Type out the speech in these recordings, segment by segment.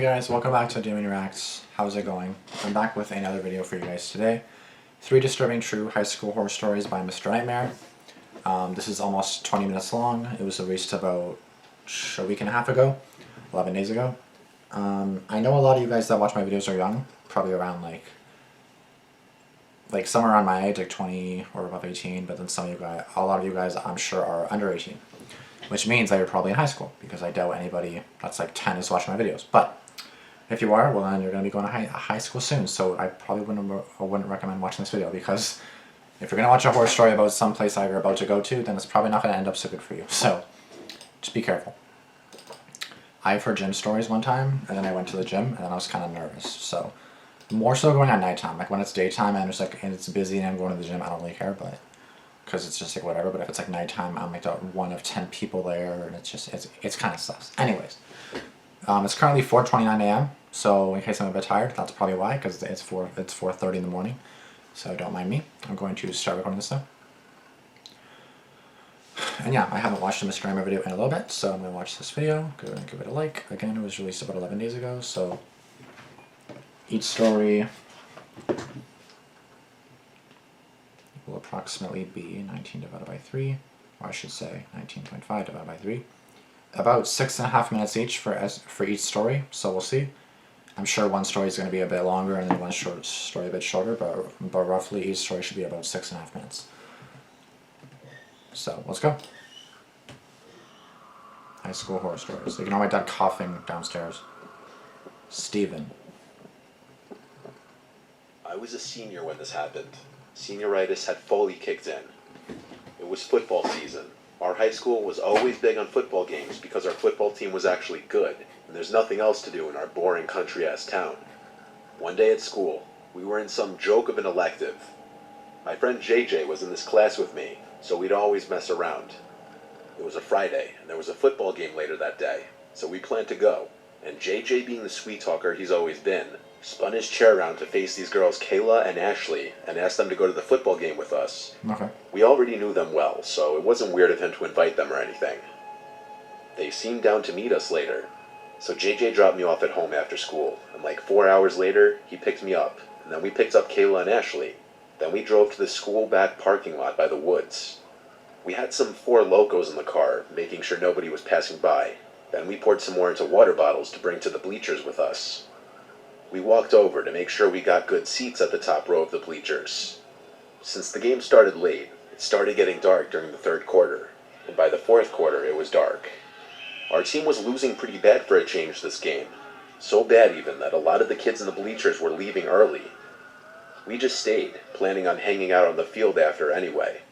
guys, welcome back to Damian Reacts. How's it going? I'm back with another video for you guys today. 3 Disturbing True High School Horror Stories by Mr. Nightmare. This is almost 20 minutes long. It was released about a week and a half ago, 11 days ago. I know a lot of you guys that watch my videos are young, probably around like somewhere around my age, like 20 or above 18, but then a lot of you guys I'm sure are under 18. Which means that you're probably in high school, because I doubt anybody that's like 10 is watching my videos. But if you are, well then you're going to be going to high school soon, so I probably wouldn't recommend watching this video, because if you're going to watch a horror story about some place that you're about to go to, then it's probably not going to end up so good for you. So, just be careful. I've heard gym stories one time, and then I went to the gym, and then I was kind of nervous. So, more so going at nighttime. Like when it's daytime and it's busy and I'm going to the gym, I don't really care, but because it's just like whatever. But if it's like nighttime, I'm like the one of 10 people there, and it's kind of sus. Anyways, it's currently 4:29 a.m. So in case I'm a bit tired, that's probably why, because it's 4:30 in the morning. So don't mind me. I'm going to start recording this now. And yeah, I haven't watched a Mr. Nightmare video in a little bit, so I'm going to watch this video. Go and give it a like. Again, it was released about 11 days ago, so each story will approximately be 19 divided by 3, or I should say 19.5 divided by 3. About 6.5 minutes each for each story, so we'll see. I'm sure one story is going to be a bit longer and then one short story a bit shorter, but roughly each story should be about 6.5 minutes. So, let's go. High school horror stories. Ignore my dad coughing downstairs. Steven. I was a senior when this happened. Senioritis had fully kicked in. It was football season. Our high school was always big on football games because our football team was actually good, and there's nothing else to do in our boring country-ass town. One day at school, we were in some joke of an elective. My friend JJ was in this class with me, so we'd always mess around. It was a Friday, and there was a football game later that day, so we planned to go. And JJ, being the sweet talker he's always been, spun his chair around to face these girls Kayla and Ashley and asked them to go to the football game with us. Okay. We already knew them well, so it wasn't weird of him to invite them or anything. They seemed down to meet us later, so JJ dropped me off at home after school, and like 4 hours later, he picked me up, and then we picked up Kayla and Ashley. Then we drove to the school back parking lot by the woods. We had some 4 locos in the car, making sure nobody was passing by. Then we poured some more into water bottles to bring to the bleachers with us. We walked over to make sure we got good seats at the top row of the bleachers. Since the game started late, it started getting dark during the 3rd quarter, and by the 4th quarter it was dark. Our team was losing pretty bad for a change this game. So bad even that a lot of the kids in the bleachers were leaving early. We just stayed, planning on hanging out on the field after anyway.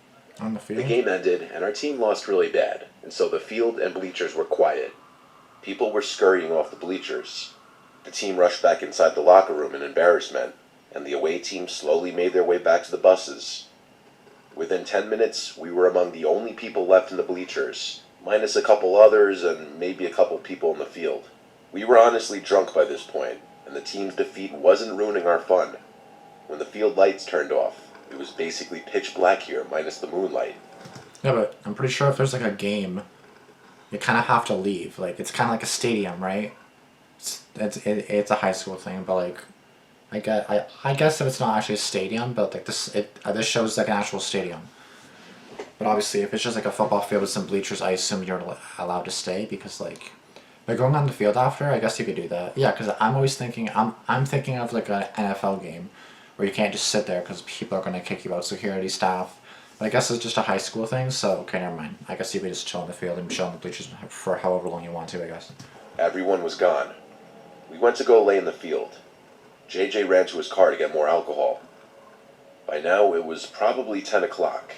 On the field? The game ended, and our team lost really bad, and so the field and bleachers were quiet. People were scurrying off the bleachers. The team rushed back inside the locker room in embarrassment, and the away team slowly made their way back to the buses. Within 10 minutes, we were among the only people left in the bleachers, minus a couple others and maybe a couple people in the field. We were honestly drunk by this point, and the team's defeat wasn't ruining our fun. When the field lights turned off, it was basically pitch black here, minus the moonlight. Yeah, but I'm pretty sure if there's like a game, you kind of have to leave. Like, it's kind of like a stadium, right? It's a high school thing, but like, I guess if it's not actually a stadium, but like this shows like an actual stadium. But obviously, if it's just like a football field with some bleachers, I assume you're allowed to stay, because like, by going on the field after, I guess you could do that. Yeah, because I'm always thinking, I'm thinking of like an NFL game where you can't just sit there because people are going to kick you out, security staff. But I guess it's just a high school thing, so okay, never mind. I guess you could just chill on the field and chill on the bleachers for however long you want to, I guess. Everyone was gone. We went to go lay in the field. JJ ran to his car to get more alcohol. By now, it was probably 10 o'clock.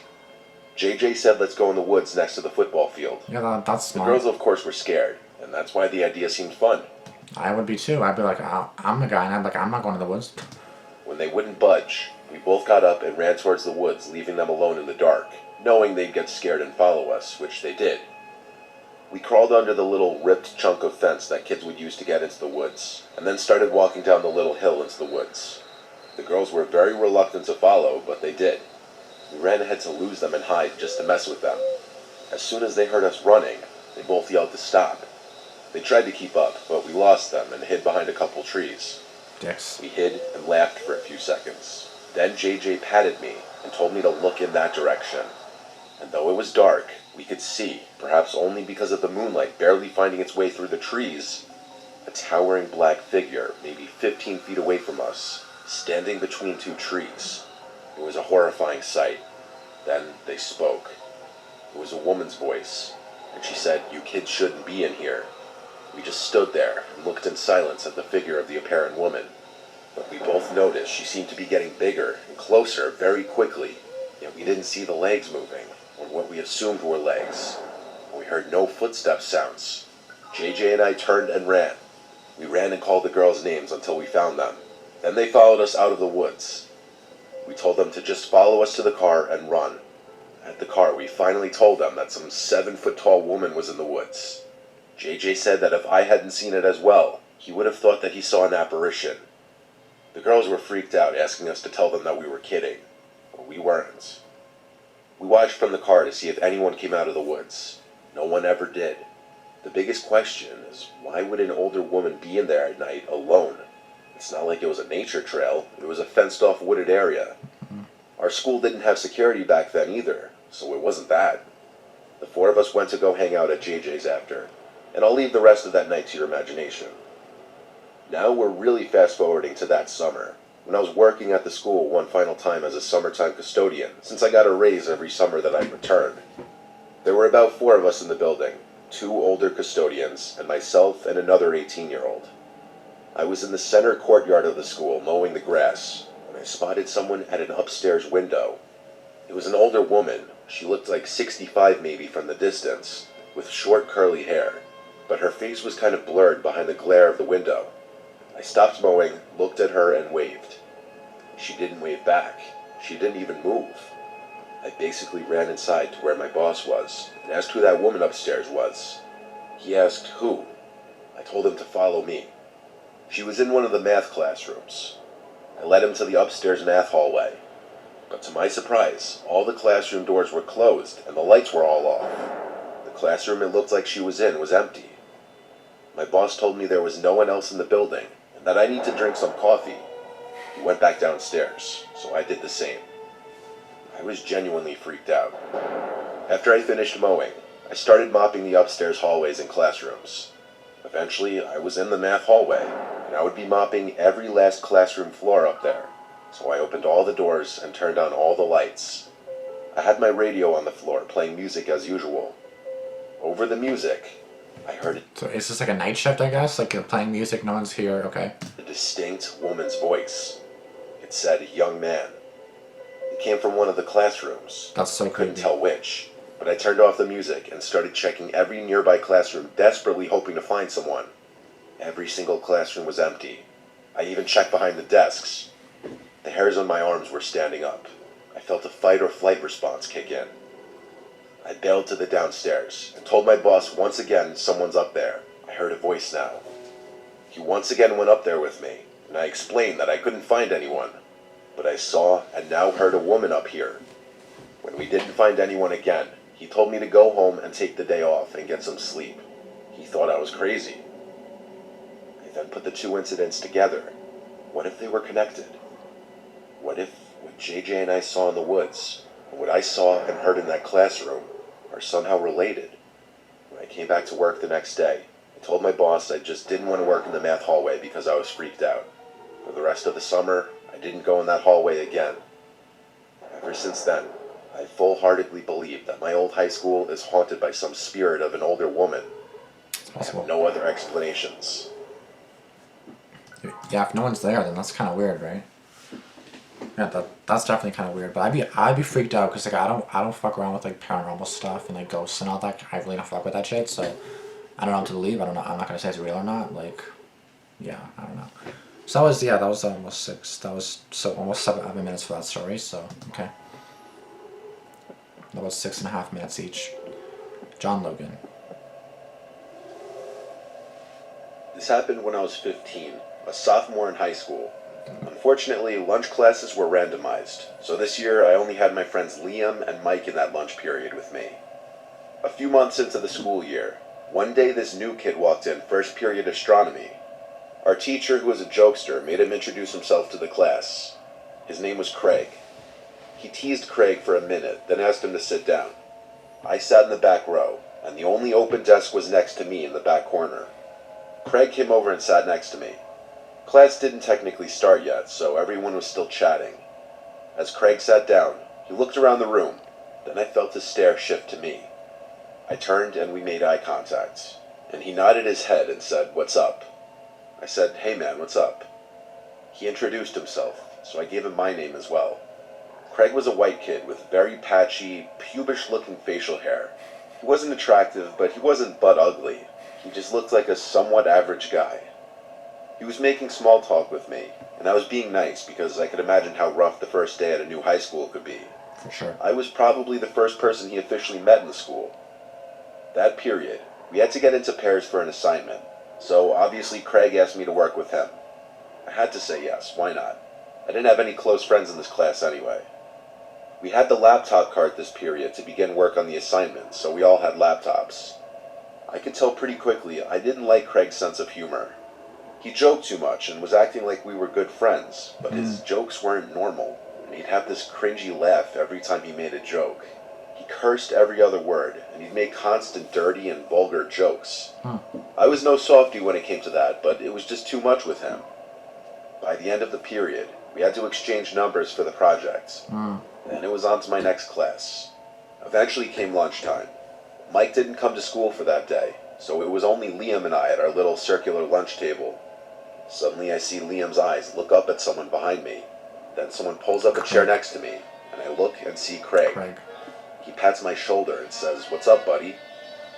JJ said, let's go in the woods next to the football field. Yeah, that's smart. The girls, of course, were scared, and that's why the idea seemed fun. I would be too. I'd be like, I'm the guy, and I'm not going to the woods. When they wouldn't budge, we both got up and ran towards the woods, leaving them alone in the dark, knowing they'd get scared and follow us, which they did. We crawled under the little ripped chunk of fence that kids would use to get into the woods, and then started walking down the little hill into the woods. The girls were very reluctant to follow, but they did. We ran ahead to lose them and hide just to mess with them. As soon as they heard us running, they both yelled to stop. They tried to keep up, but we lost them and hid behind a couple trees. Dicks. We hid and laughed for a few seconds. Then JJ patted me and told me to look in that direction. And though it was dark, we could see, perhaps only because of the moonlight barely finding its way through the trees, a towering black figure, maybe 15 feet away from us, standing between two trees. It was a horrifying sight. Then they spoke. It was a woman's voice, and she said, "You kids shouldn't be in here." We just stood there and looked in silence at the figure of the apparent woman. But we both noticed she seemed to be getting bigger and closer very quickly, yet we didn't see the legs moving, or what we assumed were legs. We heard no footstep sounds. JJ and I turned and ran. We ran and called the girls' names until we found them. Then they followed us out of the woods. We told them to just follow us to the car and run. At the car, we finally told them that some 7-foot-tall woman was in the woods. JJ said that if I hadn't seen it as well, he would have thought that he saw an apparition. The girls were freaked out, asking us to tell them that we were kidding, but we weren't. We watched from the car to see if anyone came out of the woods. No one ever did. The biggest question is, why would an older woman be in there at night alone? It's not like it was a nature trail. It was a fenced-off wooded area. Our school didn't have security back then either, so it wasn't that. The four of us went to go hang out at JJ's after, and I'll leave the rest of that night to your imagination. Now we're really fast-forwarding to that summer, when I was working at the school one final time as a summertime custodian, since I got a raise every summer that I'd returned. There were about 4 of us in the building, 2 older custodians, and myself and another 18-year-old. I was in the center courtyard of the school mowing the grass, when I spotted someone at an upstairs window. It was an older woman. She looked like 65 maybe from the distance, with short curly hair, but her face was kind of blurred behind the glare of the window. I stopped mowing, looked at her, and waved. She didn't wave back. She didn't even move. I basically ran inside to where my boss was, and asked who that woman upstairs was. He asked who. I told him to follow me. She was in one of the math classrooms. I led him to the upstairs math hallway. But to my surprise, all the classroom doors were closed, and the lights were all off. The classroom it looked like she was in was empty. My boss told me there was no one else in the building, and that I need to drink some coffee. He went back downstairs, so I did the same. I was genuinely freaked out. After I finished mowing, I started mopping the upstairs hallways and classrooms. Eventually, I was in the math hallway, and I would be mopping every last classroom floor up there. So I opened all the doors and turned on all the lights. I had my radio on the floor, playing music as usual. Over the music, I heard So is this like a night shift, I guess? Like you're playing music, no one's here, okay. a distinct woman's voice. It said, "Young man." It came from one of the classrooms. That's so I couldn't creepy. tell which, but I turned off the music and started checking every nearby classroom, desperately hoping to find someone. Every single classroom was empty. I even checked behind the desks. The hairs on my arms were standing up. I felt a fight or flight response kick in. I bailed to the downstairs and told my boss once again someone's up there. I heard a voice now. He once again went up there with me, and I explained that I couldn't find anyone. But I saw and now heard a woman up here. When we didn't find anyone again, he told me to go home and take the day off and get some sleep. He thought I was crazy. I then put the 2 incidents together. What if they were connected? What if what JJ and I saw in the woods, and what I saw and heard in that classroom, are somehow related? When I came back to work the next day, I told my boss I just didn't want to work in the math hallway because I was freaked out. For the rest of the summer, I didn't go in that hallway again. Ever since then, I full-heartedly believe that my old high school is haunted by some spirit of an older woman. It's I possible. have no other explanations. Yeah, if no one's there, then that's kind of weird, right? Yeah, that's definitely kind of weird. But I'd be freaked out because like I don't fuck around with like paranormal stuff and like ghosts and all that. I really don't fuck with that shit. So I don't know until to leave. I don't know. I'm not gonna say it's real or not. Like, yeah, I don't know. So that was almost 6. That was so almost 7 minutes for that story. So okay, that was 6.5 minutes each. John Logan. This happened when I was 15, a sophomore in high school. Unfortunately, lunch classes were randomized, so this year I only had my friends Liam and Mike in that lunch period with me. A few months into the school year, One day this new kid walked in, first period astronomy. Our teacher, who was a jokester, made him introduce himself to the class. His name was Craig. He teased Craig for a minute, then asked him to sit down. I sat in the back row, and the only open desk was next to me in the back corner. Craig came over and sat next to me. Class didn't technically start yet, so everyone was still chatting. As Craig sat down, he looked around the room, then I felt his stare shift to me. I turned and we made eye contact, and he nodded his head and said, "What's up?" I said, "Hey man, what's up?" He introduced himself, so I gave him my name as well. Craig was a white kid with very patchy, pubish-looking facial hair. He wasn't attractive, but he wasn't butt ugly. He just looked like a somewhat average guy. He was making small talk with me, and I was being nice because I could imagine how rough the first day at a new high school could be. For sure. I was probably the first person he officially met in the school. That period, we had to get into pairs for an assignment, so obviously Craig asked me to work with him. I had to say yes, why not? I didn't have any close friends in this class anyway. We had the laptop cart this period to begin work on the assignment, so we all had laptops. I could tell pretty quickly I didn't like Craig's sense of humor. He joked too much and was acting like we were good friends, but his jokes weren't normal, and he'd have this cringy laugh every time he made a joke. He cursed every other word, and he'd make constant dirty and vulgar jokes. I was no softie when it came to that, but it was just too much with him. By the end of the period, we had to exchange numbers for the project, and it was on to my next class. Eventually came lunchtime. Mike didn't come to school for that day, so it was only Liam and I at our little circular lunch table. Suddenly I see Liam's eyes look up at someone behind me. Then someone pulls up a chair next to me, and I look and see Craig. He pats my shoulder and says, "What's up, buddy?"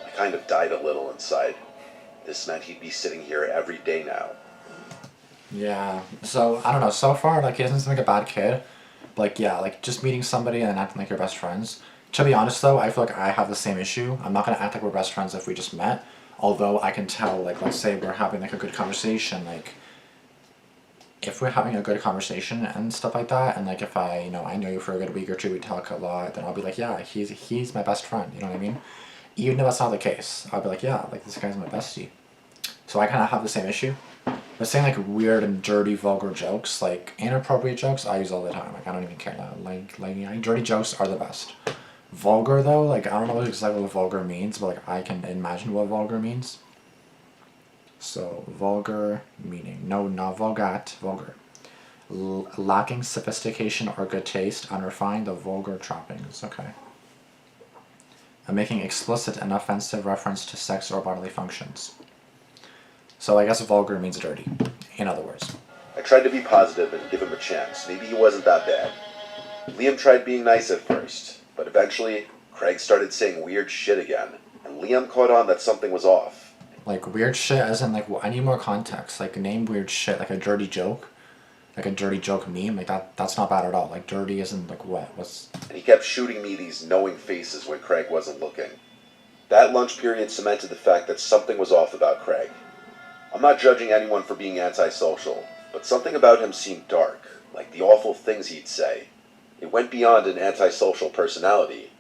I kind of died a little inside. This meant he'd be sitting here every day now. Yeah. So I don't know. So far, like he doesn't seem like a bad kid. Like yeah, like just meeting somebody and acting like you're best friends. To be honest though, I feel like I have the same issue. I'm not gonna act like we're best friends if we just met. Although I can tell, like let's say we're having like a good conversation, like if we're having a good conversation and stuff like that, and like if I know you for a good week or two, we talk a lot, then I'll be like, yeah, he's my best friend. You know what I mean? Even if that's not the case, I'll be like, yeah, like this guy's my bestie. So I kind of have the same issue. But saying like weird and dirty, vulgar jokes, like inappropriate jokes, I use all the time. Like I don't even care now. Like dirty jokes are the best. Vulgar though, like I don't know exactly what vulgar means, but like I can imagine what vulgar means. So vulgar meaning, no, not vulgate, vulgar. Lacking sophistication or good taste, unrefined, the vulgar trappings. Okay. Making explicit and offensive reference to sex or bodily functions. So I guess vulgar means dirty, in other words. I tried to be positive and give him a chance. Maybe he wasn't that bad. Liam tried being nice at first, but eventually, Craig started saying weird shit again, and Liam caught on that something was off. Like weird shit as in like, well, I need more context. Like name weird shit, like a dirty joke. Like a dirty joke meme, like that's not bad at all. Like dirty isn't like what? What's... And he kept shooting me these knowing faces when Craig wasn't looking. That lunch period cemented the fact that something was off about Craig. I'm not judging anyone for being antisocial, but something about him seemed dark, like the awful things he'd say. It went beyond an antisocial personality.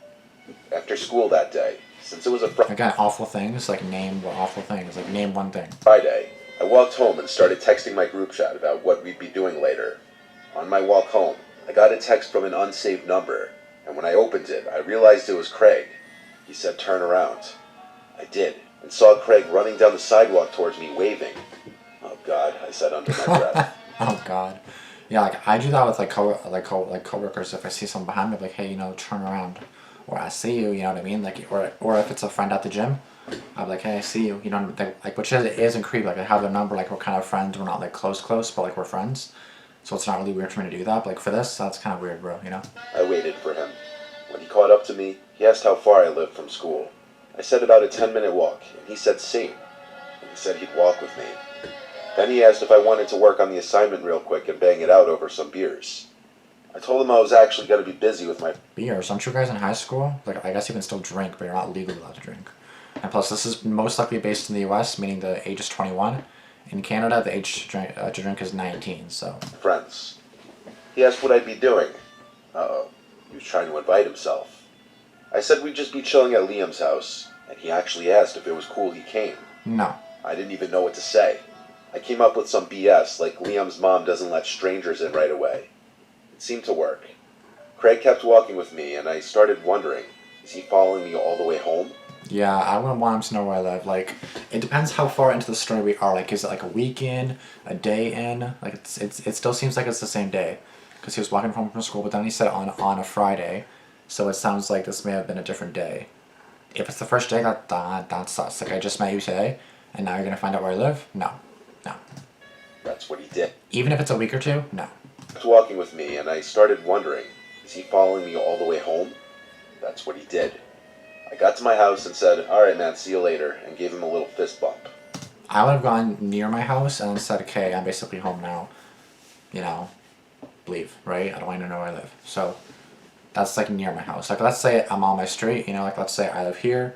After school that day, since it was a Again, awful things, like name what awful things, like name one thing. Friday, I walked home and started texting my group chat about what we'd be doing later. On my walk home, I got a text from an unsaved number, and when I opened it, I realized it was Craig. He said, "Turn around." I did, and saw Craig running down the sidewalk towards me, waving. "Oh God," I said under my breath. Oh God. Yeah, like I do that with coworkers. If I see someone behind me, I'm like, hey, turn around, or I see you. You know what I mean? Like, or if it's a friend at the gym, I'm like, hey, I see you. You know, like which isn't creepy. Like I have their number. Like we're kind of friends. We're not like close, but like we're friends. So it's not really weird for me to do that. But like for this, that's kind of weird, bro. You know? I waited for him. When he caught up to me, he asked how far I lived from school. I said about a 10-minute walk, and he said same. And he said he'd walk with me. Then he asked if I wanted to work on the assignment real quick and bang it out over some beers. I told him I was actually going to be busy with my... Beers? Aren't you guys in high school? Like, I guess you can still drink, but you're not legally allowed to drink. And plus, this is most likely based in the US, meaning the age is 21. In Canada, the age to drink is 19, so... friends. He asked what I'd be doing. Uh-oh. He was trying to invite himself. I said we'd just be chilling at Liam's house. And he actually asked if it was cool he came. No. I didn't even know what to say. I came up with some BS, like Liam's mom doesn't let strangers in right away. It seemed to work. Craig kept walking with me, and I started wondering, is he following me all the way home? Yeah, I wouldn't want him to know where I live. Like, it depends how far into the story we are. Like, is it like a week in, a day in? Like, it still seems like it's the same day, because he was walking home from school, but then he said on a Friday, so it sounds like this may have been a different day. If it's the first day, that sucks. Like, I just met you today, and now you're gonna find out where I live? No, no. That's what he did. Even if it's a week or two, no. He kept walking with me, and I started wondering, is he following me all the way home? That's what he did. I got to my house and said, alright man, see you later, and gave him a little fist bump. I would have gone near my house and said, okay, I'm basically home now. You know, leave, right? I don't want you to know where I live. So that's like near my house. Like, let's say I'm on my street, you know, like let's say I live here.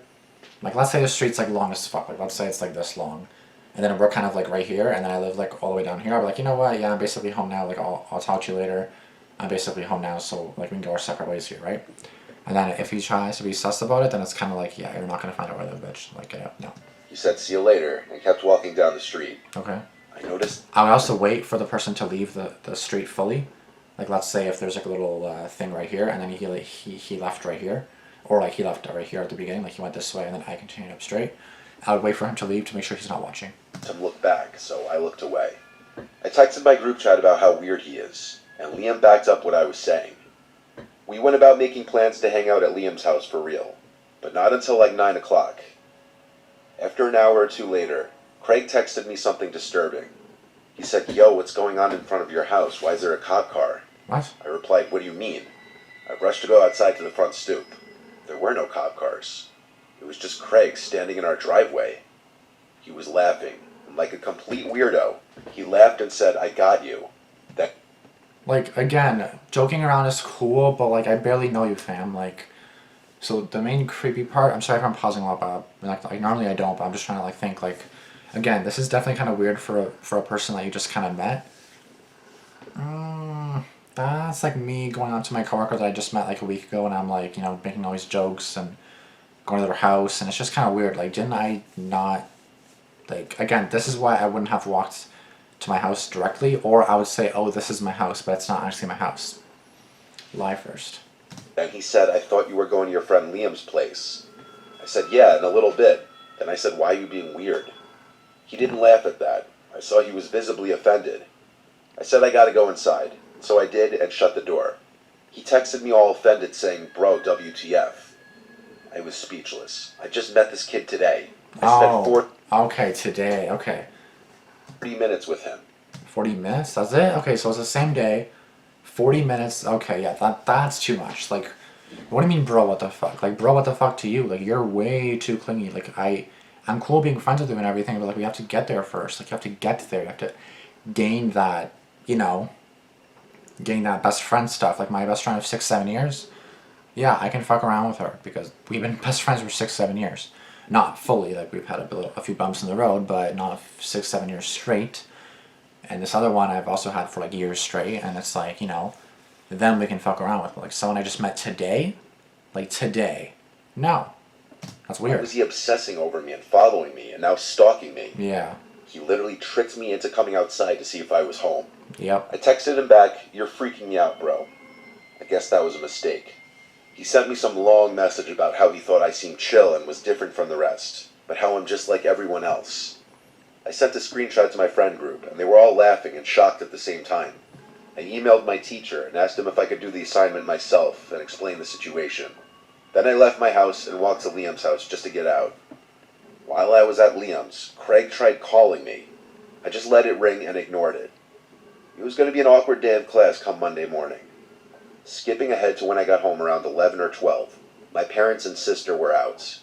Like, let's say the street's like long as fuck. Like, let's say it's like this long. And then we're kind of like right here, and then I live like all the way down here. I'll be like, you know what? Yeah, I'm basically home now. Like, I'll talk to you later. I'm basically home now, so like we can go our separate ways here, right? And then if he tries to be sus about it, then it's kind of like, yeah, you're not gonna find out where I live, bitch. Like, get out. No. He said, see you later, and kept walking down the street. Okay. I noticed. I would also wait for the person to leave the street fully. Like, let's say if there's like a little thing right here, and then he left right here, or like he left right here at the beginning, like he went this way, and then I continued up straight. I would wait for him to leave to make sure he's not watching. To look back, so I looked away. I texted my group chat about how weird he is, and Liam backed up what I was saying. We went about making plans to hang out at Liam's house for real, but not until like 9 o'clock. After an hour or two later, Craig texted me something disturbing. He said, yo, what's going on in front of your house? Why is there a cop car? What? I replied, what do you mean? I rushed to go outside to the front stoop. There were no cop cars. It was just Craig standing in our driveway. He was laughing, and like a complete weirdo, he laughed and said, I got you. That. Like, again, joking around is cool, but like I barely know you, fam. Like, so the main creepy part. I'm sorry if I'm pausing a lot, but like normally I don't, but I'm just trying to like think. Like, again, this is definitely kind of weird for a person that you just kind of met. That's like me going on to my coworker that I just met like a week ago, and I'm like, you know, making all these jokes and going to their house, and it's just kind of weird. Like, didn't I not, like, again, this is why I wouldn't have walked to my house directly, or I would say, oh, this is my house, but it's not actually my house. Lie first. And he said, I thought you were going to your friend Liam's place. I said, yeah, in a little bit. Then I said, why are you being weird? He didn't laugh at that. I saw he was visibly offended. I said I gotta go inside, so I did and shut the door. He texted me all offended saying, bro, WTF. I was speechless. I just met this kid today. I spent okay, today, okay. 40 minutes with him. 40 minutes? That's it? Okay, so it's the same day. 40 minutes? Okay, yeah, that's too much. Like, what do you mean, bro, what the fuck? Like, bro, what the fuck to you? Like, you're way too clingy. Like, I'm cool being friends with you and everything, but like, we have to get there first. Like, you have to get there. You have to gain that, you know, gain that best friend stuff. Like, my best friend of 6-7 years. Yeah, I can fuck around with her because we've been best friends for 6-7 years. Not fully, like we've had a few bumps in the road, but not 6-7 years straight. And this other one I've also had for like years straight, and it's like, you know, then we can fuck around with. But like someone I just met today, like today, no, that's weird. Why was he obsessing over me and following me and now stalking me? Yeah. He literally tricked me into coming outside to see if I was home. Yep. I texted him back, you're freaking me out, bro. I guess that was a mistake. He sent me some long message about how he thought I seemed chill and was different from the rest, but how I'm just like everyone else. I sent a screenshot to my friend group, and they were all laughing and shocked at the same time. I emailed my teacher and asked him if I could do the assignment myself and explain the situation. Then I left my house and walked to Liam's house just to get out. While I was at Liam's, Craig tried calling me. I just let it ring and ignored it. It was going to be an awkward day of class come Monday morning. Skipping ahead to when I got home around 11 or 12, my parents and sister were out.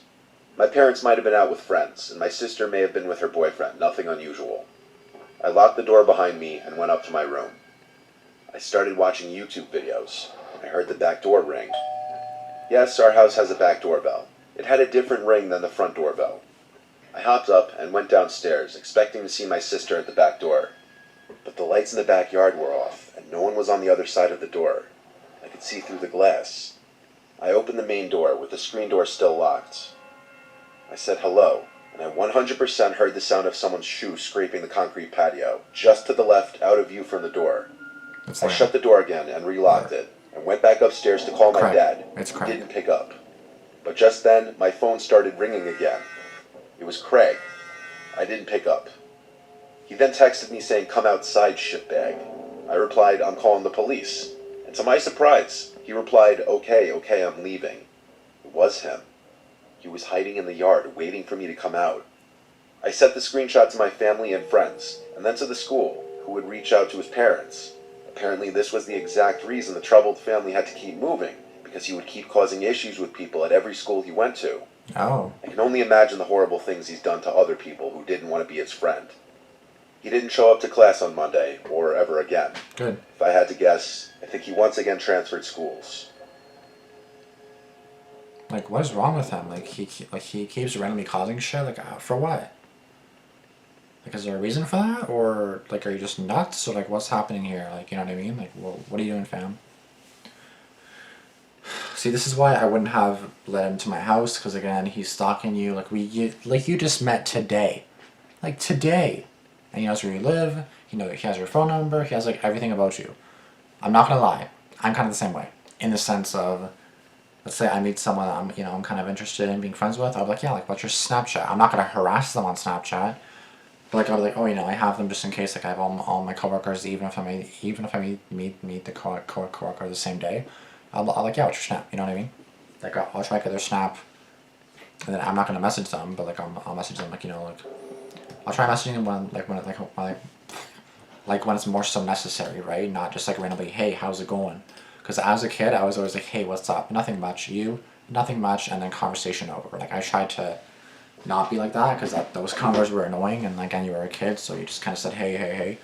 My parents might have been out with friends, and my sister may have been with her boyfriend, nothing unusual. I locked the door behind me and went up to my room. I started watching YouTube videos. I heard the back door ring. Yes, our house has a back doorbell. It had a different ring than the front doorbell. I hopped up and went downstairs, expecting to see my sister at the back door. But the lights in the backyard were off, and no one was on the other side of the door. I could see through the glass. I opened the main door, with the screen door still locked. I said hello, and I 100% heard the sound of someone's shoe scraping the concrete patio, just to the left, out of view from the door. It's I Liam. shut the door again and relocked it, and went back upstairs to call my Craig. dad, It's who Craig. didn't pick up. But just then, my phone started ringing again. It was Craig. I didn't pick up. He then texted me saying, "Come outside, shitbag." I replied, "I'm calling the police." And to my surprise, he replied, okay, I'm leaving." It was him. He was hiding in the yard, waiting for me to come out. I sent the screenshot to my family and friends, and then to the school, who would reach out to his parents. Apparently this was the exact reason the troubled family had to keep moving, because he would keep causing issues with people at every school he went to. Oh. I can only imagine the horrible things he's done to other people who didn't want to be his friend. He didn't show up to class on Monday, or ever again. Good. If I had to guess, I think he once again transferred schools. Like, what is wrong with him? Like, he keeps randomly causing shit. Like, for what? Like, is there a reason for that, or like, are you just nuts, or like, what's happening here? Like, you know what I mean? Like, well, what are you doing, fam? See, this is why I wouldn't have let him to my house, because again, he's stalking you. Like, you just met today, like today, and he knows where you live. He has your phone number. He has like everything about you. I'm not gonna lie. I'm kind of the same way, in the sense of, let's say I meet someone I'm kind of interested in being friends with. I'll be like, yeah, like, what's your Snapchat? I'm not gonna harass them on Snapchat, but like, I'll be like, oh, I have them just in case. Like, I have all my coworkers, even if I meet the coworker the same day. I'll like, yeah, what's your Snap? You know what I mean? Like, I'll try to get their Snap, and then I'm not gonna message them, but like, I'll message them, like, like, I'll try messaging them when it's more so necessary, right? Not just like randomly, hey, how's it going? Because as a kid, I was always like, hey, what's up? Nothing much. You? Nothing much, and then conversation over. Like, I tried to not be like that, because those convos were annoying, and like, again, you were a kid, so you just kind of said, hey,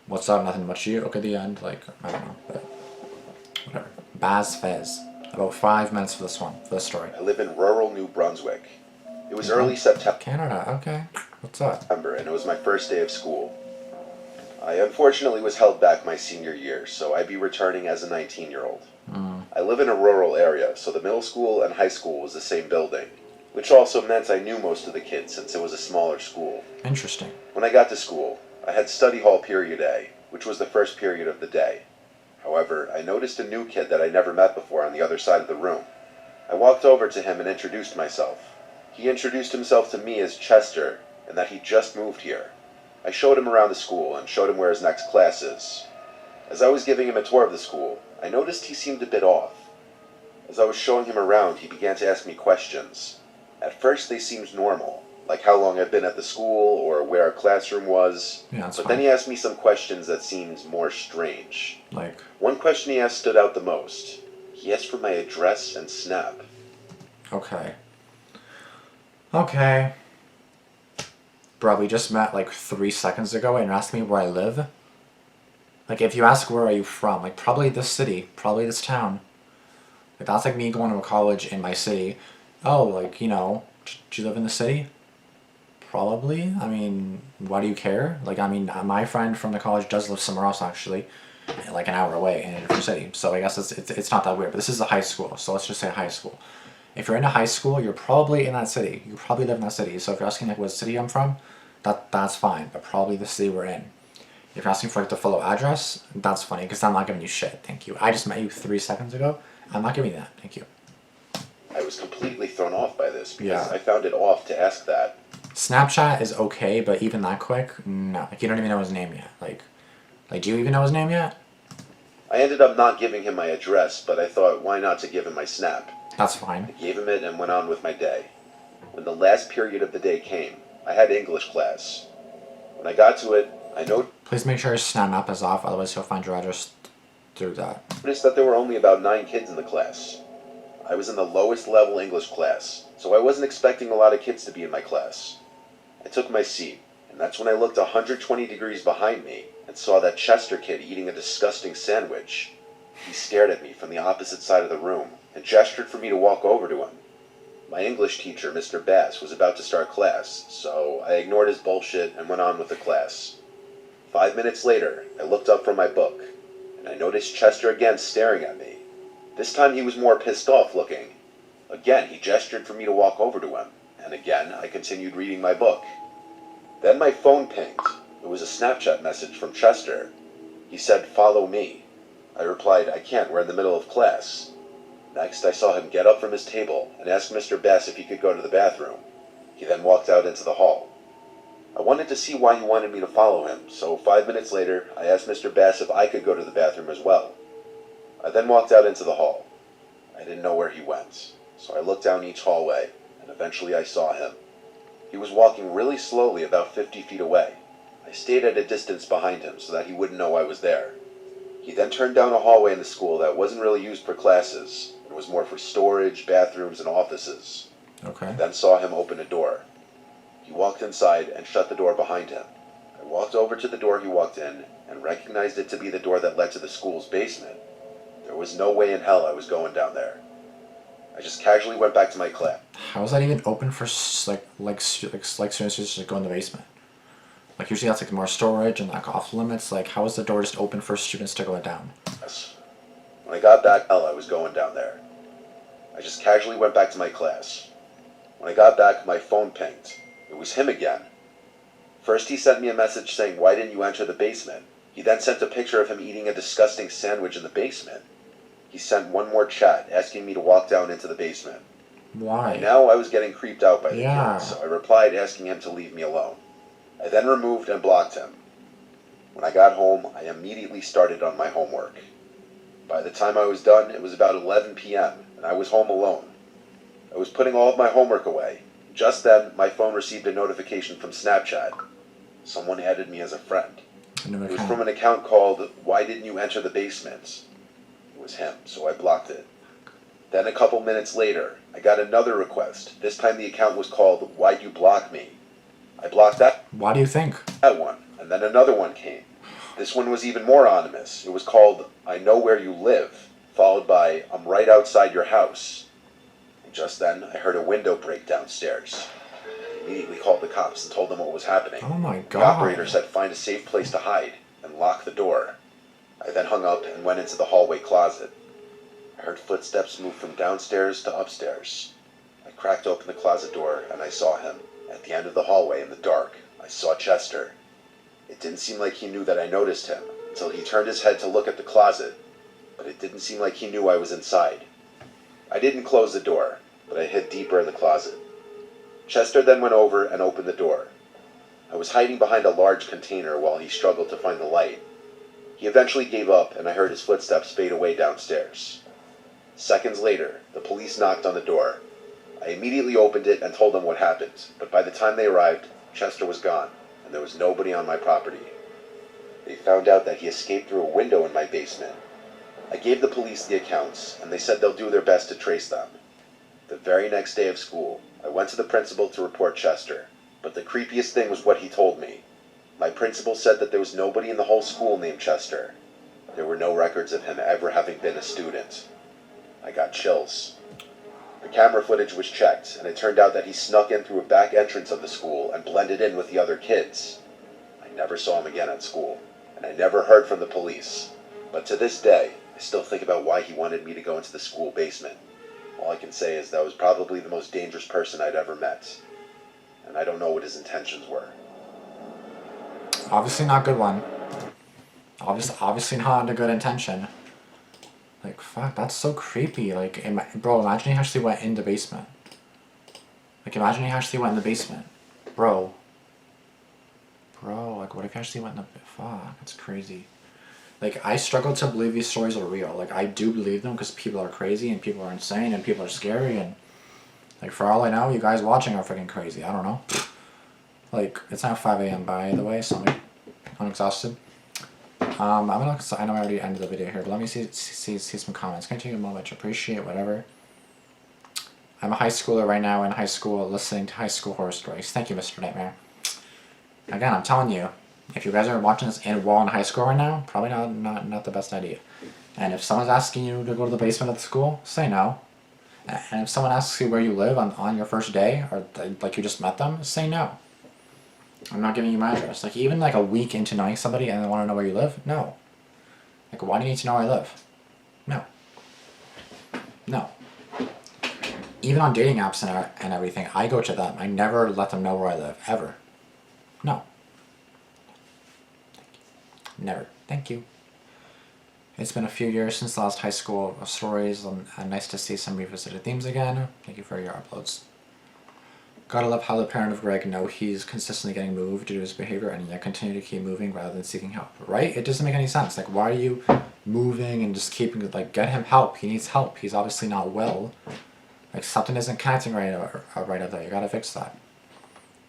what's up? Nothing much. You? Okay, the end. Like, I don't know, but whatever. Baz Fez. About 5 minutes for this story. I live in rural New Brunswick. It was early September, Canada, okay. What's up? and it was my first day of school. I unfortunately was held back my senior year, so I'd be returning as a 19-year-old. I live in a rural area, so the middle school and high school was the same building, which also meant I knew most of the kids since it was a smaller school. Interesting. When I got to school, I had study hall period A, which was the first period of the day. However, I noticed a new kid that I never met before on the other side of the room. I walked over to him and introduced myself. He introduced himself to me as Chester, and that he just moved here. I showed him around the school and showed him where his next class is. As I was giving him a tour of the school, I noticed he seemed a bit off. As I was showing him around, he began to ask me questions. At first they seemed normal, like how long I've been at the school or where our classroom was. Yeah, that's but fine. then he asked me some questions that seemed more strange. Like, One question he asked stood out the most. He asked for my address and Snap. okay. Bro, we just met like 3 seconds ago and you're asking me where I live? Like, if you ask where are you from, like, probably this city, probably this town. Like, that's like me going to a college in my city. Oh, like, do you live in the city? Probably. I mean, why do you care? Like, I mean, my friend from the college does live somewhere else, actually, like an hour away in a different city. So I guess it's not that weird. But this is a high school, so let's just say high school. If you're in a high school, you're probably in that city. You probably live in that city. So if you're asking like what city I'm from, that's fine. But probably the city we're in. If you're asking for like the full address, that's funny because I'm not giving you shit. Thank you. I just met you 3 seconds ago. I'm not giving you that. Thank you. I was completely thrown off by this because Yeah. I found it off to ask that. Snapchat is okay, but even that quick, no. Like, you don't even know his name yet. Like, do you even know his name yet? I ended up not giving him my address, but I thought, why not to give him my Snap? That's fine. I gave him it and went on with my day. When the last period of the day came, I had English class. When I got to it, I Please make sure your Snap map is off, otherwise he'll find your address through that. noticed that there were only about 9 kids in the class. I was in the lowest level English class, so I wasn't expecting a lot of kids to be in my class. I took my seat, and that's when I looked 120 degrees behind me and saw that Chester kid eating a disgusting sandwich. He stared at me from the opposite side of the room and gestured for me to walk over to him. My English teacher, Mr. Bass, was about to start class, so I ignored his bullshit and went on with the class. 5 minutes later, I looked up from my book, and I noticed Chester again staring at me. This time he was more pissed off looking. Again, he gestured for me to walk over to him, and again I continued reading my book. Then my phone pinged. It was a Snapchat message from Chester. He said, "Follow me." I replied, "I can't, we're in the middle of class." Next, I saw him get up from his table and ask Mr. Bass if he could go to the bathroom. He then walked out into the hall. I wanted to see why he wanted me to follow him, so 5 minutes later, I asked Mr. Bass if I could go to the bathroom as well. I then walked out into the hall. I didn't know where he went, so I looked down each hallway, and eventually I saw him. He was walking really slowly about 50 feet away. I stayed at a distance behind him so that he wouldn't know I was there. He then turned down a hallway in the school that wasn't really used for classes. It was more for storage, bathrooms, and offices. Okay. I then saw him open a door. He walked inside and shut the door behind him. I walked over to the door he walked in and recognized it to be the door that led to the school's basement. There was no way in hell I was going down there. I just casually went back to my class. How is that even open for students to just go in the basement? Like usually that's like more storage and like off limits. Like how is the door just open for students to go down? When I got back, I was going down there. I just casually went back to my class. When I got back, my phone pinged. It was him again. First he sent me a message saying, "Why didn't you enter the basement?" He then sent a picture of him eating a disgusting sandwich in the basement. He sent one more chat asking me to walk down into the basement. Why? Now I was getting creeped out by the Yeah. kid, so I replied asking him to leave me alone. I then removed and blocked him. When I got home, I immediately started on my homework. By the time I was done, it was about 11 p.m., and I was home alone. I was putting all of my homework away. Just then, my phone received a notification from Snapchat. Someone added me as a friend. It was from an account called "Why Didn't You Enter the Basement?" It was him, so I blocked it. Then a couple minutes later, I got another request. This time the account was called "Why'd You Block Me?" I blocked that Why do you think? one, and then another one came. This one was even more anonymous. It was called "I Know Where You Live," followed by "I'm right outside your house." And just then, I heard a window break downstairs. I immediately called the cops and told them what was happening. Oh my The god. operator said find a safe place to hide and lock the door. I then hung up and went into the hallway closet. I heard footsteps move from downstairs to upstairs. I cracked open the closet door and I saw him. At the end of the hallway in the dark, I saw Chester. It didn't seem like he knew that I noticed him until he turned his head to look at the closet, but it didn't seem like he knew I was inside. I didn't close the door, but I hid deeper in the closet. Chester then went over and opened the door. I was hiding behind a large container while he struggled to find the light. He eventually gave up and I heard his footsteps fade away downstairs. Seconds later, the police knocked on the door. I immediately opened it and told them what happened, but by the time they arrived, Chester was gone, and there was nobody on my property. They found out that he escaped through a window in my basement. I gave the police the accounts, and they said they'll do their best to trace them. The very next day of school, I went to the principal to report Chester, but the creepiest thing was what he told me. My principal said that there was nobody in the whole school named Chester. There were no records of him ever having been a student. I got chills. The camera footage was checked, and it turned out that he snuck in through a back entrance of the school and blended in with the other kids. I never saw him again at school, and I never heard from the police. But to this day, I still think about why he wanted me to go into the school basement. All I can say is that was probably the most dangerous person I'd ever met, and I don't know what his intentions were. Obviously not good one. Obviously not a good intention. Like, fuck, that's so creepy. Like, bro, imagine he actually went in the basement. Like, imagine he actually went in the basement. Bro, like, what if he actually went in the... Fuck, that's crazy. Like, I struggle to believe these stories are real. Like, I do believe them because people are crazy and people are insane and people are scary and... Like, for all I know, you guys watching are freaking crazy. I don't know. Like, it's now 5 a.m. by the way, so I'm exhausted. I know I already ended the video here, but let me see some comments. Can I take a moment to appreciate whatever? I'm a high schooler right now in high school listening to high school horror stories. Thank you, Mr. Nightmare. Again, I'm telling you, if you guys are watching this while in high school right now, probably not the best idea. And if someone's asking you to go to the basement of the school, say no. And if someone asks you where you live on your first day, or like you just met them, say no. I'm not giving you my address. Like, even like a week into knowing somebody and they want to know where you live? No. Like, why do you need to know where I live? No. No. even on dating apps and everything, I go to them. I never let them know where I live, ever. No. Never. Thank you. It's been a few years since the last high school stories, and nice to see some revisited themes again. Thank you for your uploads. Gotta love how the parent of Greg know he's consistently getting moved due to his behavior and yet continue to keep moving rather than seeking help, right? It doesn't make any sense. Like, why are you moving and just keeping, like, get him help. He needs help. He's obviously not well. Like, something isn't connecting right out there. You gotta fix that.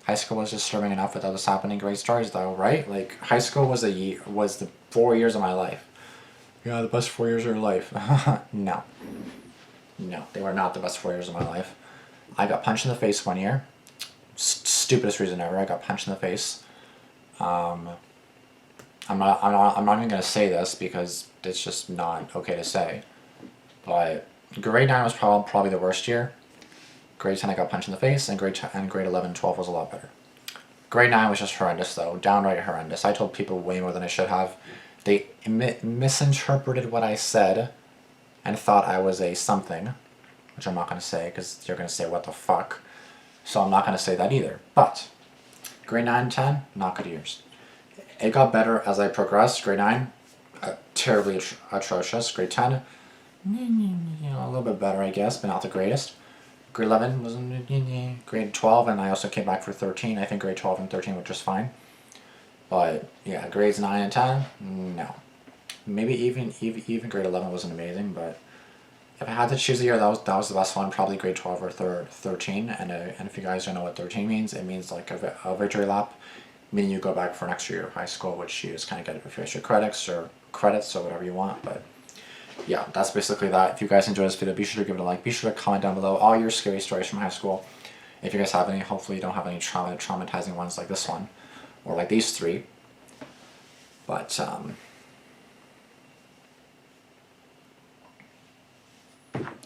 High school was disturbing enough without this happening. Great stories though, right? Like, high school was the 4 years of my life. Yeah, the best 4 years of your life. No. No, they were not the best 4 years of my life. I got punched in the face one year. Stupidest reason ever. I got punched in the face. I'm not even gonna say this because it's just not okay to say. But grade 9 was probably the worst year. Grade 10 I got punched in the face, and grade 11, 12 was a lot better. Grade 9 was just horrendous though, downright horrendous. I told people way more than I should have. They misinterpreted what I said and thought I was a something, which I'm not going to say because you're going to say what the fuck. So I'm not going to say that either. But grade 9 and 10, not good years. It got better as I progressed. Grade 9, terribly atrocious. Grade 10, a little bit better I guess, but not the greatest. Grade 11 was grade 12, and I also came back for 13. I think grade 12 and 13 were just fine. But yeah, grades 9 and 10, no. Maybe even grade 11 wasn't amazing, but if I had to choose a year, that was the best one. Probably grade 12 or 13. And if you guys don't know what 13 means, it means like a victory lap, meaning you go back for an extra year of high school, which you just kind of get a few extra credits or whatever you want. But yeah, that's basically that. If you guys enjoyed this video, be sure to give it a like. Be sure to comment down below all your scary stories from high school. If you guys have any, hopefully you don't have any traumatizing ones like this one, or like these three. But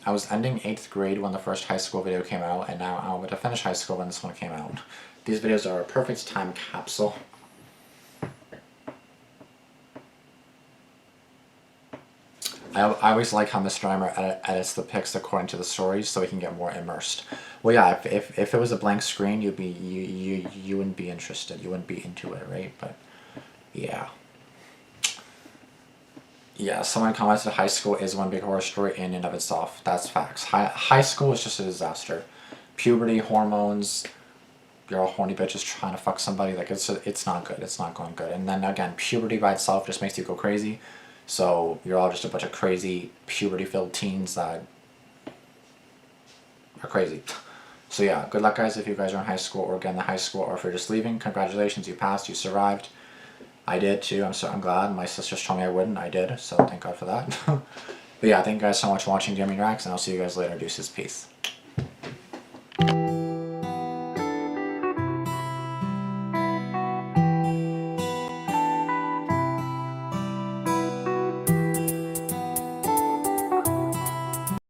I was ending 8th grade when the first high school video came out, and now I'm about to finish high school when this one came out. These videos are a perfect time capsule. I always like how Mr. Reimer edits the pics according to the stories so he can get more immersed. Well, yeah, if it was a blank screen, you wouldn't be interested. You wouldn't be into it, right? But yeah. Yeah, someone commented high school is one big horror story in and of itself. That's facts. High school is just a disaster. Puberty, hormones, you're all horny bitches trying to fuck somebody. Like, it's not good. It's not going good. And then again, puberty by itself just makes you go crazy. So you're all just a bunch of crazy puberty-filled teens that are crazy. So yeah, good luck guys if you guys are in high school or getting to high school, or if you're just leaving. Congratulations, you passed, you survived. I did too. I'm glad. My sisters told me I wouldn't. I did. So thank God for that. But yeah, thank you guys so much for watching Damian Reacts, and I'll see you guys later. Deuces. Peace.